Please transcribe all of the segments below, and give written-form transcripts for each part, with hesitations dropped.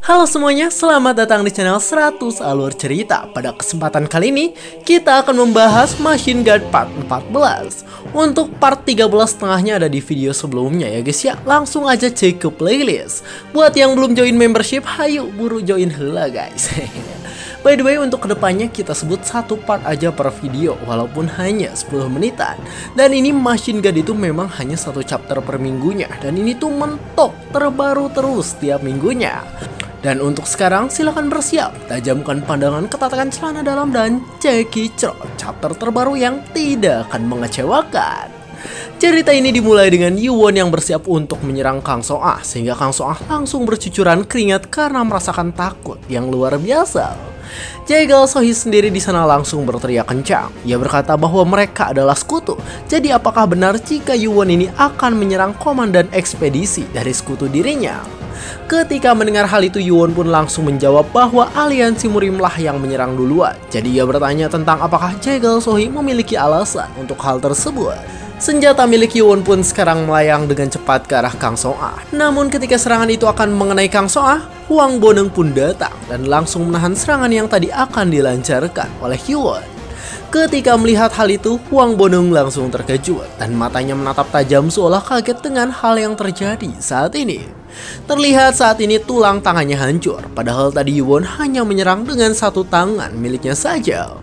Halo semuanya, selamat datang di channel 100 Alur Cerita. Pada kesempatan kali ini, kita akan membahas Machine Guard Part 14. Untuk part 13 setengahnya ada di video sebelumnya ya guys ya. Langsung aja cek ke playlist. Buat yang belum join membership, hayu buru join hela guys. By the way, untuk kedepannya kita sebut satu part aja per video, walaupun hanya 10 menitan. Dan ini Machine Guard itu memang hanya satu chapter per minggunya. Dan ini tuh mentok, terbaru terus tiap minggunya. Dan untuk sekarang silahkan bersiap, tajamkan pandangan, ketatkan celana dalam, dan cekicot chapter terbaru yang tidak akan mengecewakan. Cerita ini dimulai dengan Yuwon yang bersiap untuk menyerang Kang So-ah, sehingga Kang So-ah langsung bercucuran keringat karena merasakan takut yang luar biasa. Jaegal Sohee sendiri di sana langsung berteriak kencang. Ia berkata bahwa mereka adalah sekutu. Jadi apakah benar jika Yuwon ini akan menyerang komandan ekspedisi dari sekutu dirinya? Ketika mendengar hal itu, Yuwon pun langsung menjawab bahwa aliansi Murimlah yang menyerang duluan. Jadi ia bertanya tentang apakah Jaegal Sohee memiliki alasan untuk hal tersebut. Senjata milik Yuwon pun sekarang melayang dengan cepat ke arah Kang So-ah. Namun ketika serangan itu akan mengenai Kang So-ah, Hwang Bo-neung pun datang dan langsung menahan serangan yang tadi akan dilancarkan oleh Yuwon. Ketika melihat hal itu, Hwang Bo-neung langsung terkejut dan matanya menatap tajam seolah kaget dengan hal yang terjadi saat ini. Terlihat saat ini tulang tangannya hancur, padahal tadi Yuwon hanya menyerang dengan satu tangan miliknya saja.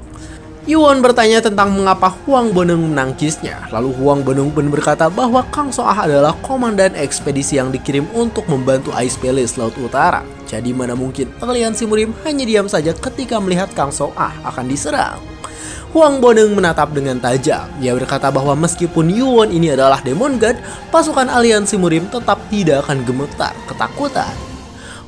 Yuwon bertanya tentang mengapa Hwang Bo-neung menangkisnya. Lalu Hwang Bo-neung pun berkata bahwa Kang So-ah adalah komandan ekspedisi yang dikirim untuk membantu Ice Palace Laut Utara. Jadi mana mungkin aliansi Murim hanya diam saja ketika melihat Kang So-ah akan diserang. Hwang Bo-neung menatap dengan tajam. Ia berkata bahwa meskipun Yuwon ini adalah Demon God, pasukan aliansi Murim tetap tidak akan gemetar ketakutan.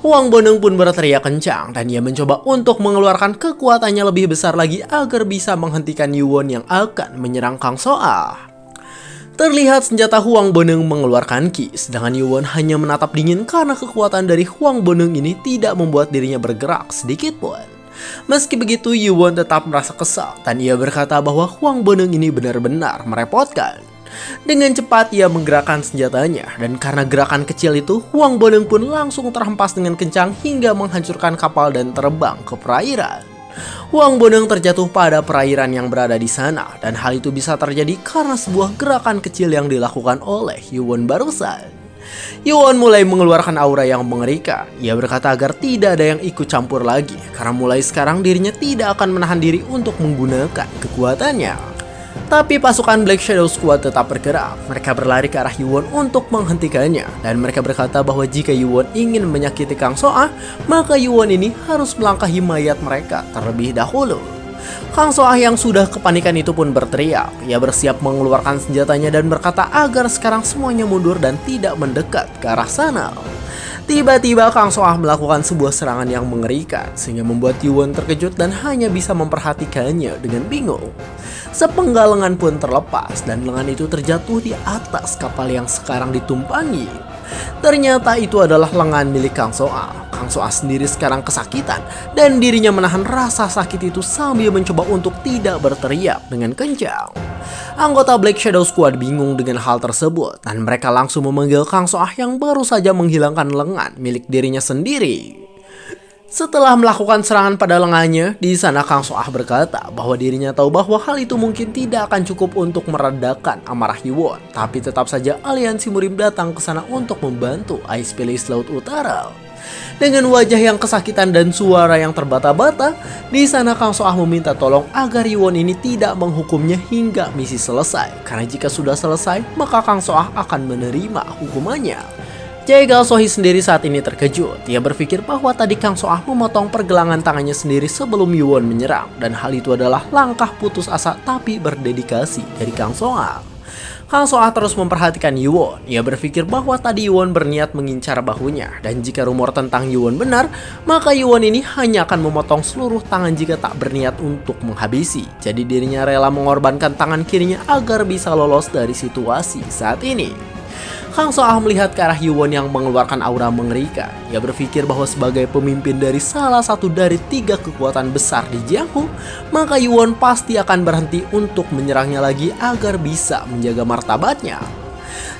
Hwang Bo-neung pun berteriak kencang dan ia mencoba untuk mengeluarkan kekuatannya lebih besar lagi agar bisa menghentikan Yuwon yang akan menyerang Kang So-ah. Terlihat senjata Hwang Bo-neung mengeluarkan ki, sedangkan Yuwon hanya menatap dingin karena kekuatan dari Hwang Bo-neung ini tidak membuat dirinya bergerak sedikit pun. Meski begitu, Yuwon tetap merasa kesal dan ia berkata bahwa Hwang Bo-neung ini benar-benar merepotkan. Dengan cepat ia menggerakkan senjatanya dan karena gerakan kecil itu, Hwang Bo-neung pun langsung terhempas dengan kencang hingga menghancurkan kapal dan terbang ke perairan. Hwang Bo-neung terjatuh pada perairan yang berada di sana dan hal itu bisa terjadi karena sebuah gerakan kecil yang dilakukan oleh Yuwon barusan. Yuwon mulai mengeluarkan aura yang mengerikan. Ia berkata agar tidak ada yang ikut campur lagi karena mulai sekarang dirinya tidak akan menahan diri untuk menggunakan kekuatannya. Tapi pasukan Black Shadow Squad tetap bergerak. Mereka berlari ke arah Yuwon untuk menghentikannya dan mereka berkata bahwa jika Yuwon ingin menyakiti Kang So-ah, maka Yuwon ini harus melangkahi mayat mereka terlebih dahulu. Kang So-ah yang sudah kepanikan itu pun berteriak. Ia bersiap mengeluarkan senjatanya dan berkata agar sekarang semuanya mundur dan tidak mendekat ke arah sana. Tiba-tiba Kang So-ah melakukan sebuah serangan yang mengerikan sehingga membuat Yuwon terkejut dan hanya bisa memperhatikannya dengan bingung. Sepenggal lengan pun terlepas dan lengan itu terjatuh di atas kapal yang sekarang ditumpangi. Ternyata itu adalah lengan milik Kang So-ah. Kang So-ah sendiri sekarang kesakitan dan dirinya menahan rasa sakit itu sambil mencoba untuk tidak berteriak dengan kencang. Anggota Black Shadow Squad bingung dengan hal tersebut dan mereka langsung memanggil Kang So-ah yang baru saja menghilangkan lengan milik dirinya sendiri. Setelah melakukan serangan pada lengannya, di sana Kang So-ah berkata bahwa dirinya tahu bahwa hal itu mungkin tidak akan cukup untuk meredakan amarah Yuwon. Tapi tetap saja aliansi Murim datang ke sana untuk membantu Ice Palace Laut Utara. Dengan wajah yang kesakitan dan suara yang terbata-bata, di sana Kang So-ah meminta tolong agar Yuwon ini tidak menghukumnya hingga misi selesai. Karena jika sudah selesai, maka Kang So-ah akan menerima hukumannya. Jaegal Sohee sendiri saat ini terkejut. Ia berpikir bahwa tadi Kang So-ah memotong pergelangan tangannya sendiri sebelum Yuwon menyerang. Dan hal itu adalah langkah putus asa tapi berdedikasi dari Kang So-ah. Kang So-ah terus memperhatikan Yuwon. Ia berpikir bahwa tadi Yuwon berniat mengincar bahunya. Dan jika rumor tentang Yuwon benar, maka Yuwon ini hanya akan memotong seluruh tangan jika tak berniat untuk menghabisi. Jadi dirinya rela mengorbankan tangan kirinya agar bisa lolos dari situasi saat ini. Kang So-ah melihat ke arah Yuwon yang mengeluarkan aura mengerikan. Ia berpikir bahwa sebagai pemimpin dari salah satu dari 3 kekuatan besar di Jianghu, maka Yuwon pasti akan berhenti untuk menyerangnya lagi agar bisa menjaga martabatnya.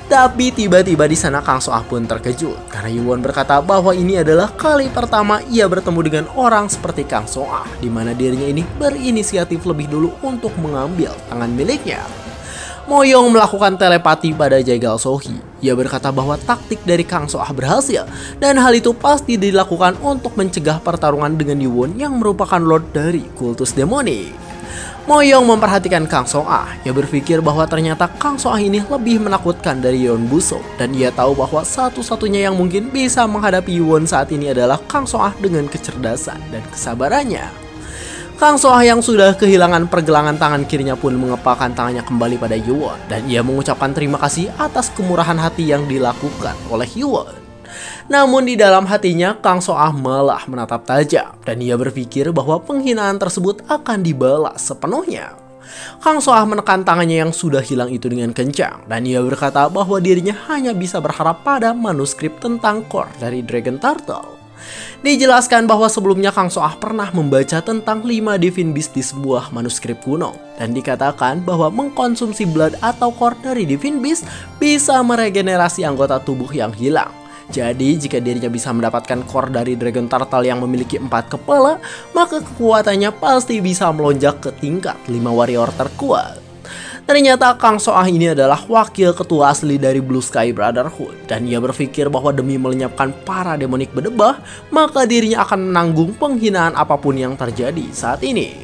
Tapi tiba-tiba di sana Kang Soah pun terkejut karena Yuwon berkata bahwa ini adalah kali pertama ia bertemu dengan orang seperti Kang Soah, di mana dirinya ini berinisiatif lebih dulu untuk mengambil tangan miliknya. Moyong melakukan telepati pada Jaegal Sohee. Ia berkata bahwa taktik dari Kang Soah berhasil dan hal itu pasti dilakukan untuk mencegah pertarungan dengan Yuwon yang merupakan lord dari kultus demonik. Moyong memperhatikan Kang Soah. Ia berpikir bahwa ternyata Kang Soah ini lebih menakutkan dari Yeon Buso dan ia tahu bahwa satu-satunya yang mungkin bisa menghadapi Yuwon saat ini adalah Kang Soah dengan kecerdasan dan kesabarannya. Kang Soah yang sudah kehilangan pergelangan tangan kirinya pun mengepalkan tangannya kembali pada Yuwon dan ia mengucapkan terima kasih atas kemurahan hati yang dilakukan oleh Yuwon. Namun di dalam hatinya Kang Soah malah menatap tajam dan ia berpikir bahwa penghinaan tersebut akan dibalas sepenuhnya. Kang Soah menekan tangannya yang sudah hilang itu dengan kencang dan ia berkata bahwa dirinya hanya bisa berharap pada manuskrip tentang core dari Dragon Turtle. Dijelaskan bahwa sebelumnya Kang Soah pernah membaca tentang 5 Divine Beast di sebuah manuskrip kuno dan dikatakan bahwa mengkonsumsi blood atau core dari Divine Beast bisa meregenerasi anggota tubuh yang hilang. Jadi jika dirinya bisa mendapatkan core dari Dragon Turtle yang memiliki 4 kepala, maka kekuatannya pasti bisa melonjak ke tingkat 5 warrior terkuat. Ternyata Kang Soah ini adalah wakil ketua asli dari Blue Sky Brotherhood dan ia berpikir bahwa demi melenyapkan para demonik berdebah, maka dirinya akan menanggung penghinaan apapun yang terjadi saat ini.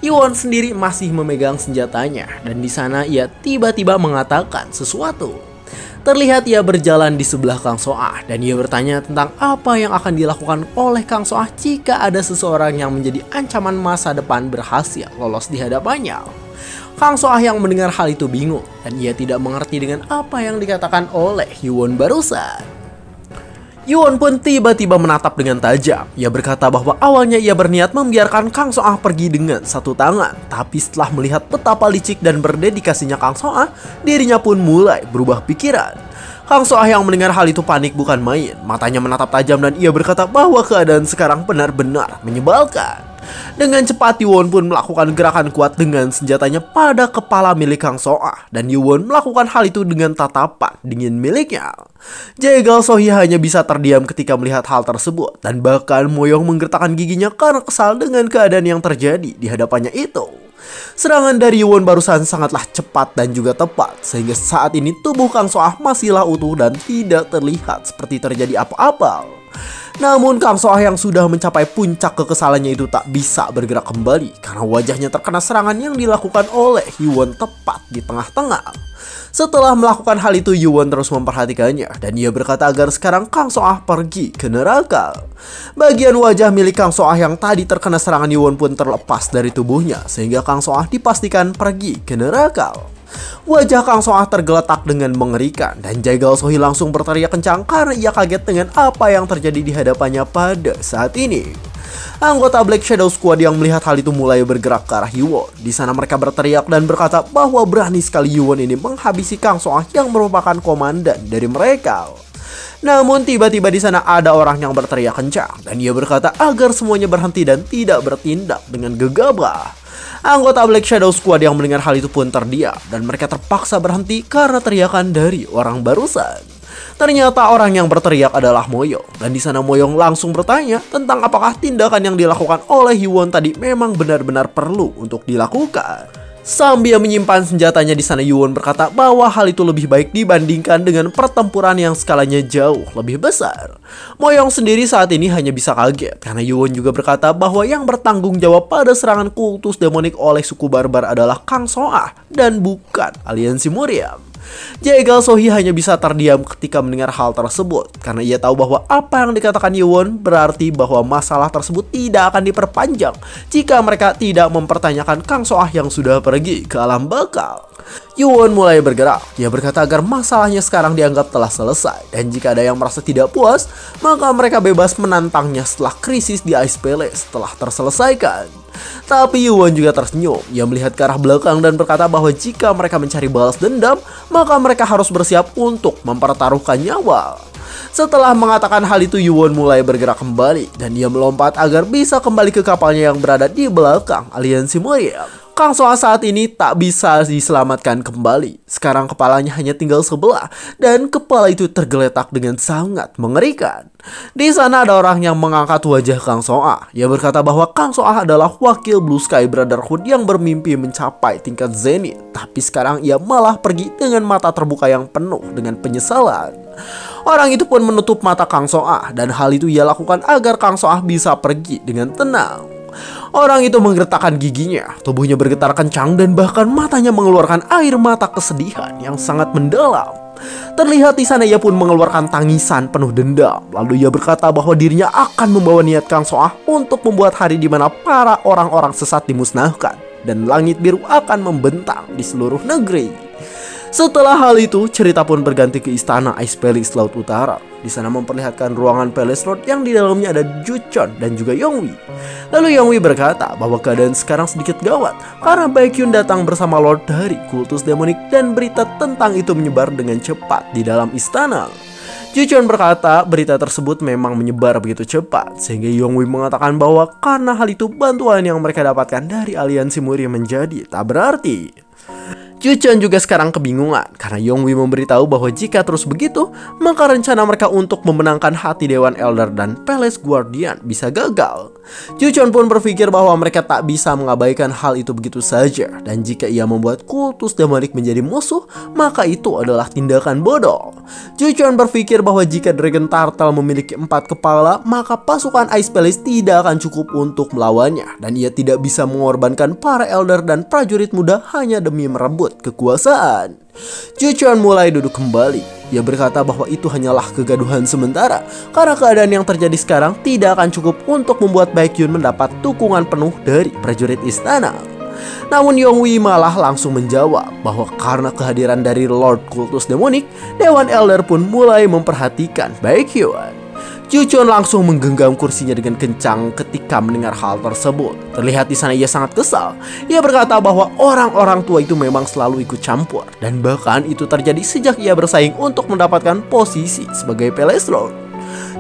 Yuwon sendiri masih memegang senjatanya dan di sana ia tiba-tiba mengatakan sesuatu. Terlihat ia berjalan di sebelah Kang Soah dan ia bertanya tentang apa yang akan dilakukan oleh Kang Soah jika ada seseorang yang menjadi ancaman masa depan berhasil lolos di hadapannya. Kang Soah yang mendengar hal itu bingung dan ia tidak mengerti dengan apa yang dikatakan oleh Yuwon barusan. Yuwon pun tiba-tiba menatap dengan tajam. Ia berkata bahwa awalnya ia berniat membiarkan Kang Soah pergi dengan satu tangan, tapi setelah melihat betapa licik dan berdedikasinya Kang Soah, dirinya pun mulai berubah pikiran. Kang Soah yang mendengar hal itu panik bukan main. Matanya menatap tajam dan ia berkata bahwa keadaan sekarang benar-benar menyebalkan. Dengan cepat Yuwon pun melakukan gerakan kuat dengan senjatanya pada kepala milik Kang Soah dan Yuwon melakukan hal itu dengan tatapan dingin miliknya. Jaegal Sohee hanya bisa terdiam ketika melihat hal tersebut dan bahkan Moyong menggertakkan giginya karena kesal dengan keadaan yang terjadi di hadapannya itu. Serangan dari Yuwon barusan sangatlah cepat dan juga tepat sehingga saat ini tubuh Kang Soah masihlah utuh dan tidak terlihat seperti terjadi apa-apa. Namun Kang Soah yang sudah mencapai puncak kekesalannya itu tak bisa bergerak kembali karena wajahnya terkena serangan yang dilakukan oleh Yuwon tepat di tengah-tengah. Setelah melakukan hal itu Yuwon terus memperhatikannya dan ia berkata agar sekarang Kang Soah pergi ke neraka. Bagian wajah milik Kang Soah yang tadi terkena serangan Yuwon pun terlepas dari tubuhnya sehingga Kang Soah dipastikan pergi ke neraka. Wajah Kang Soah tergeletak dengan mengerikan dan Jaegal Sohee langsung berteriak kencang karena ia kaget dengan apa yang terjadi di hadapannya pada saat ini. Anggota Black Shadow Squad yang melihat hal itu mulai bergerak ke arah Yuwon. Di sana mereka berteriak dan berkata bahwa berani sekali Yuwon ini menghabisi Kang Soah yang merupakan komandan dari mereka. Namun tiba-tiba di sana ada orang yang berteriak kencang dan ia berkata agar semuanya berhenti dan tidak bertindak dengan gegabah. Anggota Black Shadow Squad yang mendengar hal itu pun terdiam dan mereka terpaksa berhenti karena teriakan dari orang barusan. Ternyata orang yang berteriak adalah Moyong dan di sana Moyong langsung bertanya tentang apakah tindakan yang dilakukan oleh Yuwon tadi memang benar-benar perlu untuk dilakukan. Sambil menyimpan senjatanya di sana Yuwon berkata bahwa hal itu lebih baik dibandingkan dengan pertempuran yang skalanya jauh lebih besar. Moyong sendiri saat ini hanya bisa kaget karena Yuwon juga berkata bahwa yang bertanggung jawab pada serangan kultus demonik oleh suku barbar adalah Kang Soah dan bukan aliansi Muriam. Jaegal Sohee hanya bisa terdiam ketika mendengar hal tersebut karena ia tahu bahwa apa yang dikatakan Yuwon berarti bahwa masalah tersebut tidak akan diperpanjang jika mereka tidak mempertanyakan Kang Soah yang sudah pergi ke alam bakal. Yuwon mulai bergerak. Ia berkata agar masalahnya sekarang dianggap telah selesai dan jika ada yang merasa tidak puas, maka mereka bebas menantangnya setelah krisis di Ice Palace telah terselesaikan. Tapi Yuwon juga tersenyum. Ia melihat ke arah belakang dan berkata bahwa jika mereka mencari balas dendam, maka mereka harus bersiap untuk mempertaruhkan nyawa. Setelah mengatakan hal itu, Yuwon mulai bergerak kembali dan ia melompat agar bisa kembali ke kapalnya yang berada di belakang aliansi Muriam. Kang Soa saat ini tak bisa diselamatkan kembali. Sekarang kepalanya hanya tinggal sebelah dan kepala itu tergeletak dengan sangat mengerikan. Di sana ada orang yang mengangkat wajah Kang Soa. Ia berkata bahwa Kang Soa adalah wakil Blue Sky Brotherhood yang bermimpi mencapai tingkat zenith. Tapi sekarang ia malah pergi dengan mata terbuka yang penuh dengan penyesalan. Orang itu pun menutup mata Kang Soa dan hal itu ia lakukan agar Kang Soa bisa pergi dengan tenang. Orang itu menggertakkan giginya, tubuhnya bergetar kencang dan bahkan matanya mengeluarkan air mata kesedihan yang sangat mendalam. Terlihat di sana ia pun mengeluarkan tangisan penuh dendam. Lalu ia berkata bahwa dirinya akan membawa niat Kang Soa untuk membuat hari di mana para orang-orang sesat dimusnahkan dan langit biru akan membentang di seluruh negeri. Setelah hal itu, cerita pun berganti ke istana Ice Palace Laut Utara. Di sana memperlihatkan ruangan Palace Road yang di dalamnya ada Juchon dan juga Yonghui. Lalu Yonghui berkata bahwa keadaan sekarang sedikit gawat karena Baekhyun datang bersama Lord dari kultus demonik dan berita tentang itu menyebar dengan cepat di dalam istana. Juchon berkata berita tersebut memang menyebar begitu cepat sehingga Yonghui mengatakan bahwa karena hal itu bantuan yang mereka dapatkan dari aliansi Muri menjadi tak berarti. Juchon juga sekarang kebingungan karena Yonghui memberitahu bahwa jika terus begitu, maka rencana mereka untuk memenangkan hati Dewan Elder dan Palace Guardian bisa gagal. Juchon pun berpikir bahwa mereka tak bisa mengabaikan hal itu begitu saja, dan jika ia membuat kultus demonik menjadi musuh, maka itu adalah tindakan bodoh. Juchon berpikir bahwa jika Dragon Turtle memiliki 4 kepala, maka pasukan Ice Palace tidak akan cukup untuk melawannya, dan ia tidak bisa mengorbankan para Elder dan prajurit muda hanya demi merebut kekuasaan. Juchon mulai duduk kembali. Ia berkata bahwa itu hanyalah kegaduhan sementara karena keadaan yang terjadi sekarang tidak akan cukup untuk membuat Baekhyun mendapat dukungan penuh dari prajurit istana. Namun Yonghui malah langsung menjawab bahwa karena kehadiran dari Lord Kultus Demonik, Dewan Elder pun mulai memperhatikan Baekhyun. Juchon langsung menggenggam kursinya dengan kencang ketika mendengar hal tersebut. Terlihat di sana ia sangat kesal. Ia berkata bahwa orang-orang tua itu memang selalu ikut campur, dan bahkan itu terjadi sejak ia bersaing untuk mendapatkan posisi sebagai Palace Lord.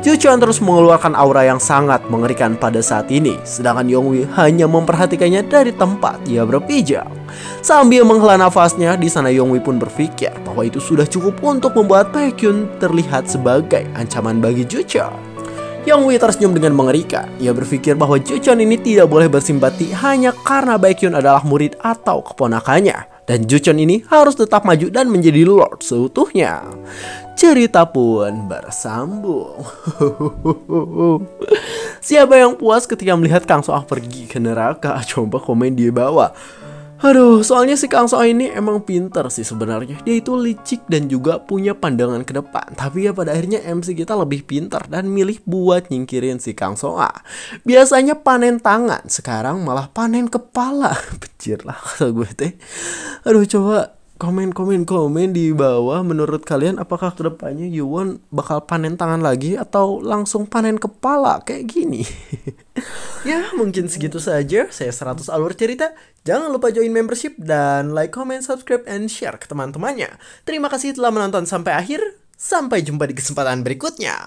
Juchon terus mengeluarkan aura yang sangat mengerikan pada saat ini, sedangkan Yonghui hanya memperhatikannya dari tempat ia berpijak. Sambil menghela nafasnya, di sana Yonghui pun berpikir bahwa itu sudah cukup untuk membuat Baekhyun terlihat sebagai ancaman bagi Juchon. Yonghui tersenyum dengan mengerikan. Ia berpikir bahwa Juchon ini tidak boleh bersimpati hanya karena Baekhyun adalah murid atau keponakannya, dan Juchon ini harus tetap maju dan menjadi Lord seutuhnya. Cerita pun bersambung. Siapa yang puas ketika melihat Kang Soa pergi ke neraka? Coba komen di bawah. Aduh, soalnya si Kang Soa ini emang pinter sih sebenarnya. Dia itu licik dan juga punya pandangan ke depan. Tapi ya pada akhirnya MC kita lebih pintar dan milih buat nyingkirin si Kang Soa. Biasanya panen tangan, sekarang malah panen kepala. Becir lah kata gue teh. Aduh, coba komen di bawah, menurut kalian apakah kedepannya Yuwon bakal panen tangan lagi atau langsung panen kepala kayak gini? Ya mungkin segitu saja. Saya 100 alur cerita. Jangan lupa join membership dan like, comment, subscribe, and share ke teman-temannya. Terima kasih telah menonton sampai akhir. Sampai jumpa di kesempatan berikutnya.